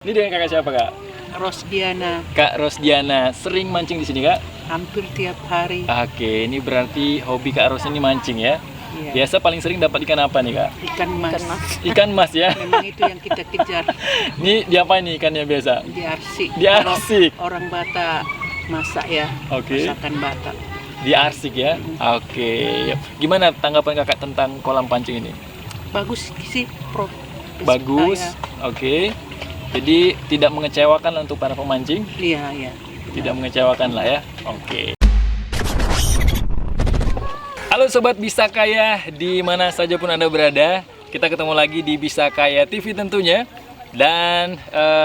Ini dengan kakak siapa kak? Rosdiana, Kak Rosdiana, sering mancing di sini kak? hampir tiap hari. Oke, ini berarti hobi kak Ros ini mancing ya? Iya. Biasa paling sering dapat ikan apa nih kak? Ikan mas. Ikan mas ya? Memang itu yang kita kejar. Ini diapain nih ikannya biasa? Diarsik. Diarsik. Orang Batak masak ya. Oke. Masakan Batak. Diarsik ya? Oke. Gimana tanggapan kakak tentang kolam pancing ini? Bagus sih, Prof. Bagus, oke. Jadi tidak mengecewakan untuk para pemancing? Iya, iya. Tidak mengecewakan lah ya. Oke. Halo sobat Bisa Kaya, di mana saja pun Anda berada, kita ketemu lagi di Bisa Kaya TV tentunya. Dan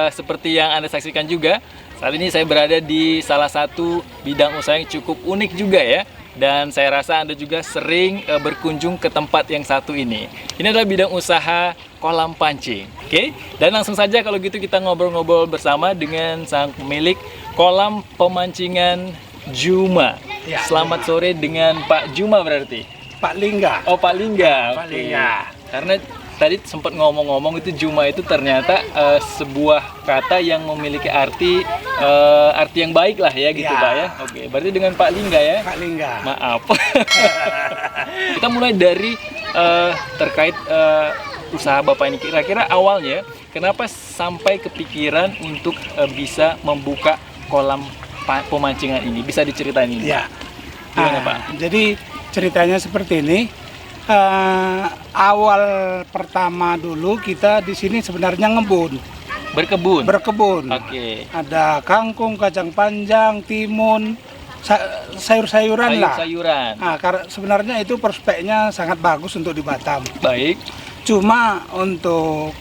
seperti yang Anda saksikan juga, saat ini saya berada di salah satu bidang usaha yang cukup unik juga ya. Dan saya rasa Anda juga sering berkunjung ke tempat yang satu ini. Ini adalah bidang usaha kolam pancing. Oke? Dan langsung saja kalau gitu kita ngobrol-ngobrol bersama dengan sang pemilik kolam pemancingan Juma. Ya, Selamat sore dengan Pak Juma berarti. Pak Lingga. Oh, Pak Lingga. Pak Oke. Lingga. Karena tadi sempat ngomong-ngomong itu Juma itu ternyata sebuah kata yang memiliki arti yang baik lah ya gitu Ya. Pak ya. Oke, berarti dengan Pak Lingga ya. Pak Lingga. Maaf. Kita mulai dari terkait usaha Bapak ini. Kira-kira awalnya kenapa sampai kepikiran untuk bisa membuka kolam pemancingan ini? Bisa diceritain ini? Ya. Gimana Pak? Jadi ceritanya seperti ini. Awal pertama dulu kita di sini sebenarnya ngebun, Berkebun. berkebun. Oke. Ada kangkung, kacang panjang, timun, sayur-sayuran lah. Sayur-sayuran. Nah, karena sebenarnya itu prospeknya sangat bagus untuk di Batam. Baik. Cuma untuk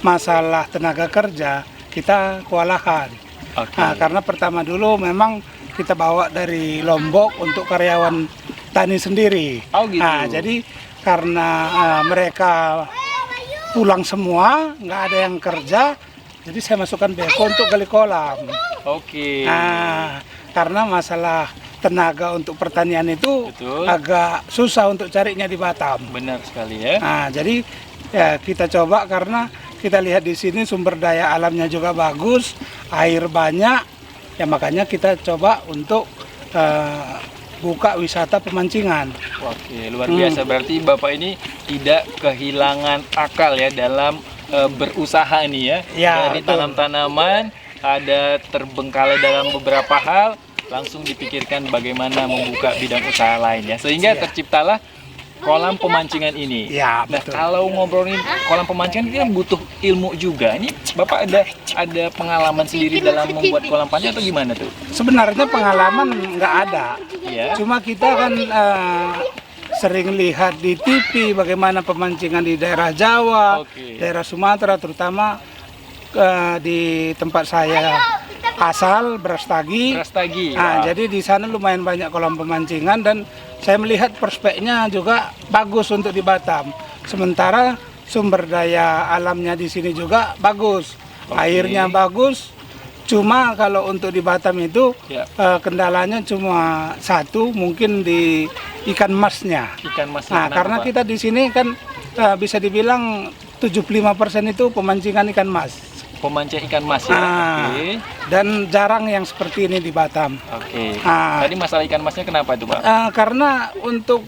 masalah tenaga kerja kita kewalahan. Oke. Nah, karena pertama dulu memang kita bawa dari Lombok untuk karyawan tani sendiri. Oh, gitu. Nah, jadi karena mereka pulang semua, nggak ada yang kerja, jadi saya masukkan beko untuk gali kolam. Oke. Nah, karena masalah tenaga untuk pertanian itu Betul. agak susah untuk carinya di Batam. Benar sekali ya. Nah, jadi ya kita coba karena kita lihat di sini sumber daya alamnya juga bagus, air banyak, ya makanya kita coba untuk buka wisata pemancingan. Oke, luar biasa. Berarti Bapak ini tidak kehilangan akal ya dalam berusaha ini ya. Ya, Dari betul. tanam-tanaman ada terbengkalai dalam beberapa hal, langsung dipikirkan bagaimana membuka bidang usaha lainnya. Sehingga Ya. terciptalah kolam pemancingan ini. Ya, Nah, betul. kalau ngobrolin kolam pemancingan ini kan butuh ilmu juga. Ini Bapak ada pengalaman sendiri dalam membuat kolam pancing atau gimana tuh? Sebenarnya pengalaman nggak ada, Ya. cuma kita kan sering lihat di TV bagaimana pemancingan di daerah Jawa, Oke. daerah Sumatera, terutama di tempat saya asal Brastagi. Brastagi. Nah, Wah. jadi di sana lumayan banyak kolam pemancingan dan saya melihat prospeknya juga bagus untuk di Batam. Sementara sumber daya alamnya di sini juga bagus, Oke. airnya bagus. Cuma kalau untuk di Batam itu Ya. kendalanya cuma satu, mungkin di ikan masnya. Ikan mas. Nah, kenapa, karena Pak? kita di sini kan bisa dibilang 75% itu pemancingan ikan mas. Pemancing ikan mas ya. Ah. Oke. Dan jarang yang seperti ini di Batam. Oke. Ah. Tadi masalah ikan masnya kenapa itu Pak? Karena untuk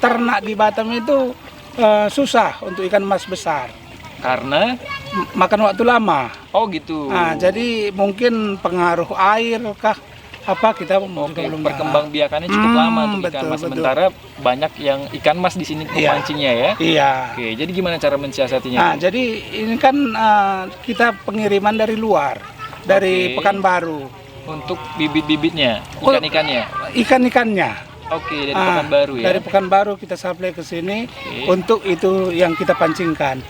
ternak di Batam itu susah untuk ikan mas besar, Karena makan waktu lama. oh gitu. Nah, jadi mungkin pengaruh air kah apa kita juga Oke, belum perkembangbiakannya cukup lama untuk ikan betul, mas. betul. Sementara banyak yang ikan mas di sini Iya. memancingnya ya. Iya. Oke, jadi gimana cara mensiasatinya? Nah, jadi ini kan kita pengiriman dari luar, dari Oke. Pekanbaru. Untuk bibit-bibitnya, Oh. ikan-ikannya. Ikan-ikannya. Oke, dari Pekanbaru ya. Dari Pekanbaru kita supply ke sini Oke. untuk itu yang kita pancingkan.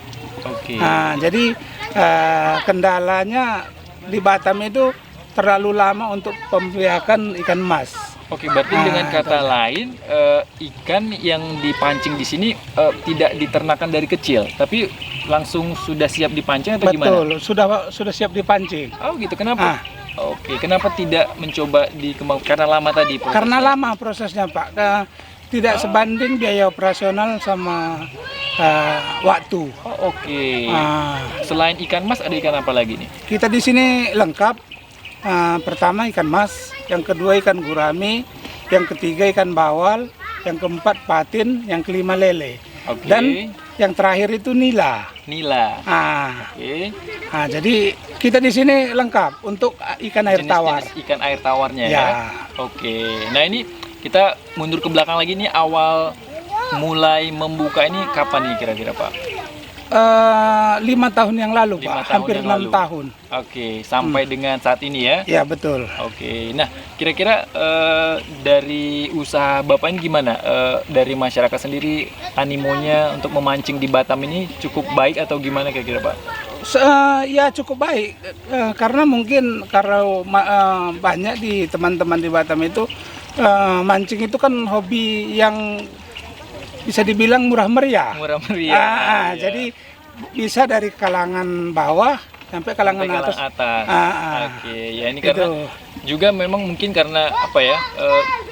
Oke. Nah, jadi kendalanya di Batam itu terlalu lama untuk pembiakan ikan mas. Oke, berarti dengan kata lain ikan yang dipancing di sini tidak diternakan dari kecil, tapi langsung sudah siap dipancing atau gimana? Betul, sudah siap dipancing. Oh gitu, kenapa? Oke, kenapa tidak mencoba dikembangkan? Karena lama tadi prosesnya? Karena lama prosesnya Pak, tidak sebanding biaya operasional sama waktu. Oh, oke. Ah, Selain ikan mas, ada ikan apa lagi nih? kita di sini lengkap. Pertama ikan mas, yang kedua ikan gurami, yang ketiga ikan bawal, yang keempat patin, yang kelima lele. Oke. Dan yang terakhir itu nila. Nila. Ah, Oke. jadi kita di sini lengkap untuk ikan air tawar. Jenis-jenis ikan air tawarnya ya. Ya. Oke. Nah ini kita mundur ke belakang lagi nih, awal mulai membuka ini kapan nih kira-kira Pak? 5 tahun yang lalu, 5 Pak. tahun Hampir yang 6 lalu. tahun. Oke, sampai dengan saat ini ya. Ya, betul. Oke. Nah, kira-kira dari usaha Bapak ini gimana? Dari masyarakat sendiri animonya untuk memancing di Batam ini cukup baik atau gimana kira-kira Pak? Ya cukup baik. Karena mungkin banyak di teman-teman di Batam itu mancing itu kan hobi yang bisa dibilang murah meriah. Murah meriah. Iya. Jadi bisa dari kalangan bawah sampai kalangan Sampai atas. atas. Oke, ya ini Gitu. karena juga memang mungkin karena apa ya,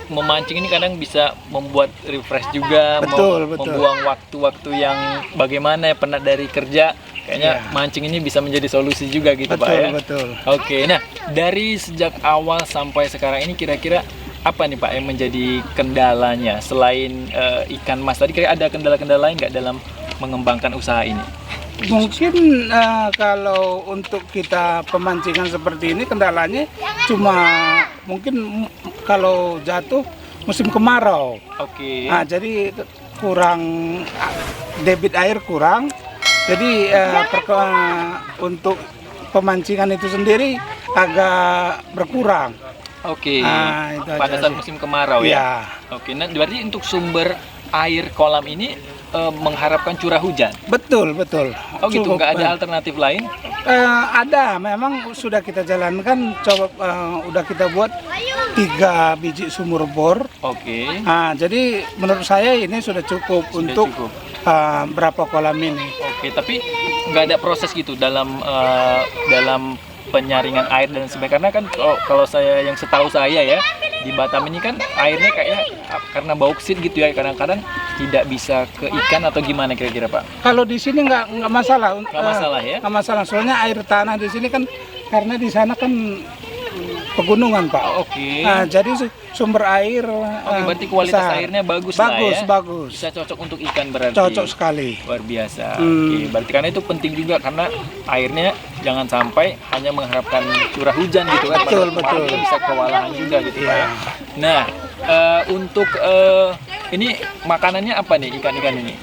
memancing ini kadang bisa membuat refresh juga, Betul. membuang waktu-waktu yang bagaimana ya, penat dari kerja, kayaknya Iya. mancing ini bisa menjadi solusi juga gitu Pak ya. Betul. Oke, nah dari sejak awal sampai sekarang ini kira-kira apa nih Pak yang menjadi kendalanya selain ikan mas tadi? Kira ada kendala-kendala lain nggak dalam mengembangkan usaha ini? Mungkin kalau untuk kita pemancingan seperti ini kendalanya cuma mungkin kalau jatuh musim kemarau. Oke. Jadi kurang debit air kurang. Jadi untuk pemancingan itu sendiri agak berkurang. Oke, Itu pada aja saat sih. musim kemarau Iya. ya. Oke, nah berarti untuk sumber air kolam ini mengharapkan curah hujan. Betul. Oh gitu, Cukup, nggak ada alternatif lain? ada, memang sudah kita jalankan, udah kita buat 3 biji sumur bor. Oke. Jadi menurut saya ini sudah cukup Sudah untuk cukup. berapa kolam ini. Oke, tapi nggak ada proses gitu dalam penyaringan air dan sebagainya, karena kan kalau saya yang setahu saya ya di Batam ini kan airnya kayak karena bauksit gitu ya, kadang-kadang tidak bisa ke ikan atau gimana kira-kira Pak? Kalau di sini nggak masalah. Nggak masalah ya? Nggak masalah, soalnya air tanah di sini kan karena di sana kan pegunungan Pak. Oke. Jadi sumber air. Oke, berarti kualitas besar. airnya bagus lah ya? Bagus. Bisa cocok untuk ikan berarti? Cocok sekali. Luar biasa. Oke, berarti karena itu penting juga karena airnya jangan sampai hanya mengharapkan curah hujan gitu kan. Betul. Kita bisa kewalahan juga gitu Pak ya. Nah, untuk ini makanannya apa nih ikan-ikan ini?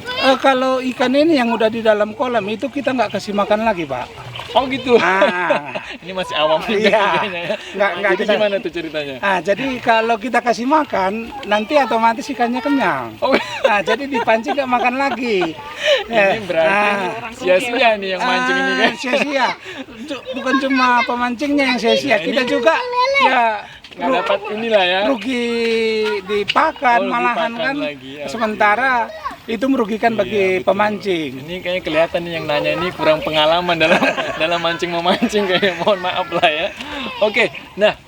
Kalau ikan ini yang udah di dalam kolam itu kita nggak kasih makan lagi Pak. Oh gitu. Ah. Ini masih awam juga Iya. kayaknya ya. Nggak Jadi kita- gimana tuh ceritanya? Jadi kalau kita kasih makan nanti otomatis ikannya kenyang. Oh, Jadi dipancing nggak makan lagi. ini berarti sia-sia nih yang mancing ini kan? Sia-sia. Bukan cuma pemancingnya yang sia-sia, kita juga ya Nggak dapat inilah ya. rugi dipakan Oh, malahan dipakan kan. lagi, oke. Sementara itu merugikan bagi Iya, betul. pemancing. Ini kayaknya kelihatan nih yang nanya ini kurang pengalaman dalam dalam mancing memancing, kayaknya mohon maaf lah ya. Oke, nah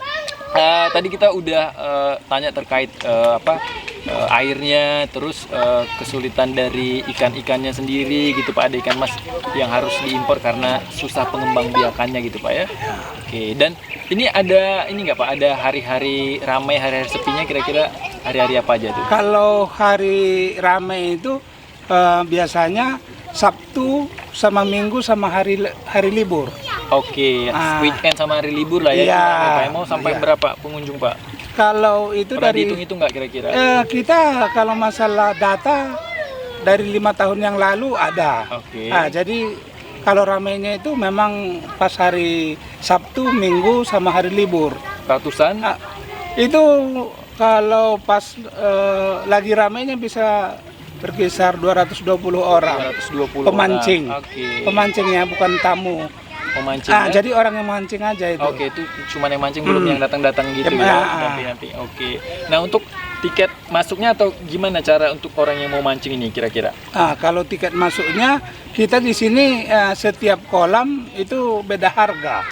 tadi kita udah tanya terkait airnya, terus kesulitan dari ikan-ikannya sendiri gitu Pak, ada ikan mas yang harus diimpor karena susah pengembangbiakannya gitu Pak ya. Oke, dan ini ada ini nggak Pak, ada hari-hari ramai, hari-hari sepinya, kira-kira hari-hari apa aja tuh? Kalau hari ramai itu biasanya Sabtu sama Minggu sama hari libur. Oke, weekend sama hari libur lah ya. Iya, Pak. Mau sampai iya. berapa pengunjung Pak? Kalau itu Pernah dari dihitung-hitung nggak kira-kira? kita kalau masalah data dari 5 tahun yang lalu ada. Oke. Jadi kalau ramainya itu memang pas hari Sabtu, Minggu sama hari libur. Ratusan? Itu kalau pas lagi ramainya bisa berkisar 220 orang. 220 Pemancing. orang. Oke. Pemancingnya bukan tamu. Pemancing. Ya? Jadi orang yang mancing aja itu. Oke, itu cuma yang mancing, belum yang datang-datang gitu Ya, ya. Nanti. Oke. Nah, untuk tiket masuknya atau gimana cara untuk orang yang mau mancing ini kira-kira? Kalau tiket masuknya kita di sini setiap kolam itu beda harga.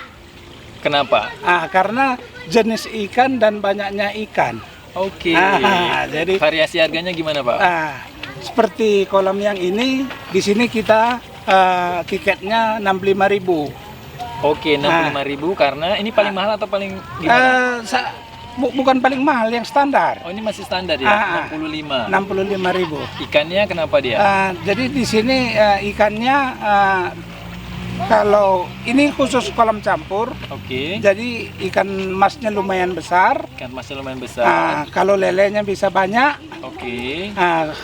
Kenapa? Karena jenis ikan dan banyaknya ikan. Oke. Jadi variasi harganya gimana Pak? seperti kolam yang ini, di sini kita tiketnya 65.000. Oke, 65.000 karena ini paling mahal atau paling gimana? Bukan paling mahal, yang standar. Oh, ini masih standar ya, 65. 65.000. Ikannya kenapa dia? Jadi di sini ikannya kalau ini khusus kolam campur. Oke. Jadi ikan masnya lumayan besar. Ikan masnya lumayan besar. Kalau lelenya bisa banyak. Oke.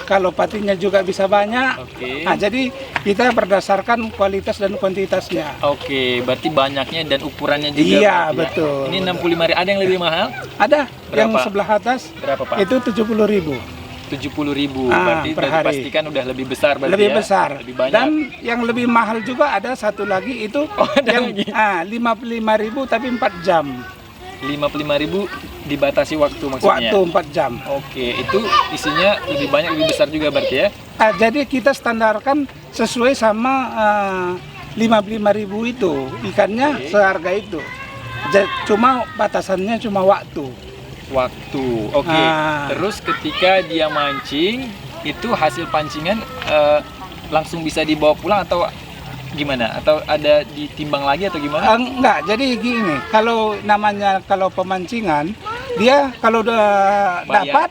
Kalau patinya juga bisa banyak. Oke. Jadi kita berdasarkan kualitas dan kuantitasnya. Oke, berarti banyaknya dan ukurannya juga. Iya, berarti ya. betul. Ini 65.000. Ada yang lebih mahal? Ada yang Berapa? sebelah atas. Berapa, Pak? Itu 70.000. 70.000. Berarti per hari. pastikan udah lebih besar berarti Lebih ya? besar. Lebih banyak. Dan yang lebih mahal juga ada satu lagi itu ada yang lagi? 55.000 tapi 4 jam. 55.000 dibatasi waktu maksudnya. Waktu 4 jam. Oke, itu isinya lebih banyak, lebih besar juga berarti ya? Jadi kita standarkan sesuai sama 55.000 itu ikannya seharga itu. Cuma batasannya cuma waktu. Oke. Terus ketika dia mancing, itu hasil pancingan langsung bisa dibawa pulang atau gimana? Atau ada ditimbang lagi atau gimana? Enggak, jadi gini, kalau pemancingan, dia kalau udah dapat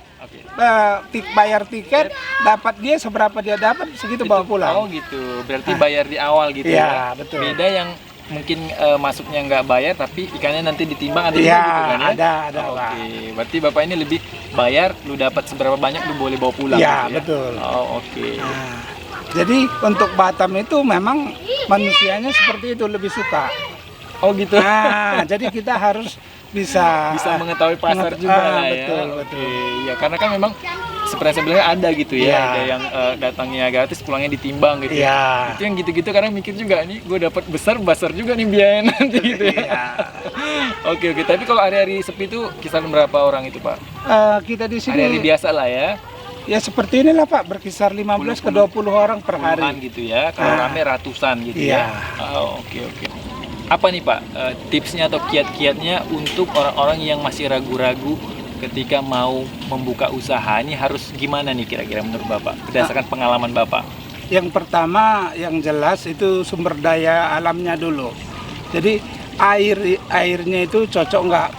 bayar tiket, dapat dia seberapa dia dapat segitu bawa pulang. Oh gitu, berarti bayar di awal gitu ya? Ya? Betul. Beda yang mungkin masuknya nggak bayar tapi ikannya nanti ditimbang ada Ya, juga gitu kan ya? ada. Oke, berarti Bapak ini lebih bayar, lu dapat seberapa banyak lu boleh bawa pulang Ya, gitu ya? betul. Oh, oke. Jadi untuk Batam itu memang manusianya seperti itu, lebih suka. Oh gitu. Jadi kita harus bisa mengetahui pasar juga lah ya. betul. Oke, ya karena kan memang seperti sebenarnya ada gitu ya, Iya. ada yang datangnya gratis, pulangnya ditimbang gitu ya. Iya. Itu yang gitu-gitu karena mikir juga nih, gue dapat besar juga nih biaya nanti gitu ya. Iya. Oke, tapi kalau hari-hari sepi itu kisaran berapa orang itu Pak? Kita di sini Hari-hari biasa lah ya. ya seperti inilah Pak, berkisar 15 ke 20 orang per Puluhan hari. gitu ya, kalau rame ratusan gitu Iya. ya. Oke. Apa nih Pak tipsnya atau kiat-kiatnya untuk orang-orang yang masih ragu-ragu ketika mau membuka usaha, ini harus gimana nih kira-kira menurut Bapak berdasarkan pengalaman Bapak? Yang pertama yang jelas itu sumber daya alamnya dulu. Jadi airnya itu cocok nggak,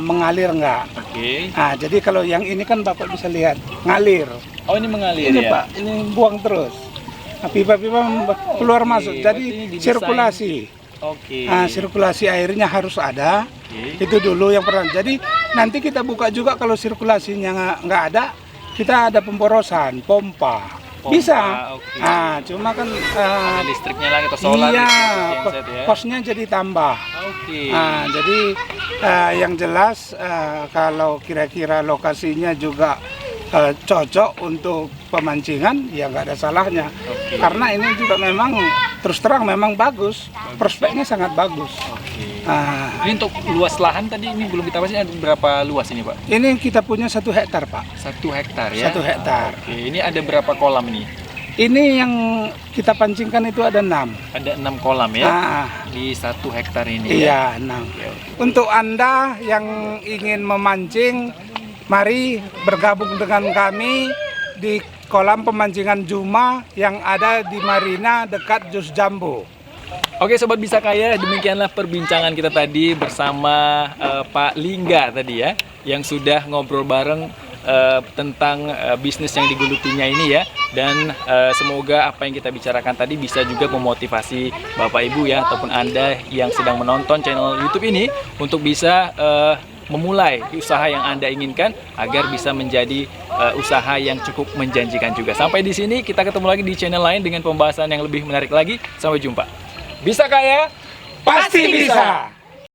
mengalir nggak. Oke. Jadi kalau yang ini kan Bapak bisa lihat ngalir. Oh, ini mengalir Ini ya? Pak, ini buang terus. Pipa-pipa keluar masuk. berarti Jadi ini didesain. sirkulasi. Oke. Sirkulasi airnya harus ada. Oke. Itu dulu yang pertama. Jadi nanti kita buka juga kalau sirkulasinya nggak ada, kita ada pemborosan, pompa. Bisa. Oke. Cuma kan Ada listriknya lagi atau solar iya, gitu, genset ya? kosnya jadi tambah. Oke. Jadi yang jelas kalau kira-kira lokasinya juga cocok untuk pemancingan, ya nggak ada salahnya. Oke. Karena ini juga memang terus terang memang bagus, prospeknya sangat bagus. Oke. Nah, Ini untuk luas lahan tadi ini belum kita bahas, ini ada berapa luas ini Pak? ini kita punya 1 hektar Pak. 1 hektar ya? 1 hektar. Oke, ini ada berapa kolam ini? Ini yang kita pancingkan itu ada 6. Ada 6 kolam ya? Nah, Di 1 hektar ini ya? iya 6. Oke. Untuk Anda yang ingin memancing, mari bergabung dengan kami di kolam pemancingan Juma yang ada di Marina dekat Jus Jambu. Oke Sobat Bisa Kaya, demikianlah perbincangan kita tadi bersama Pak Lingga tadi ya, yang sudah ngobrol bareng tentang bisnis yang digulutinya ini ya. Dan semoga apa yang kita bicarakan tadi bisa juga memotivasi Bapak Ibu ya, ataupun Anda yang sedang menonton channel YouTube ini untuk bisa memulai usaha yang Anda inginkan agar bisa menjadi usaha yang cukup menjanjikan juga. Sampai di sini, kita ketemu lagi di channel lain dengan pembahasan yang lebih menarik lagi. Sampai jumpa. Bisa Kaya, Pasti bisa!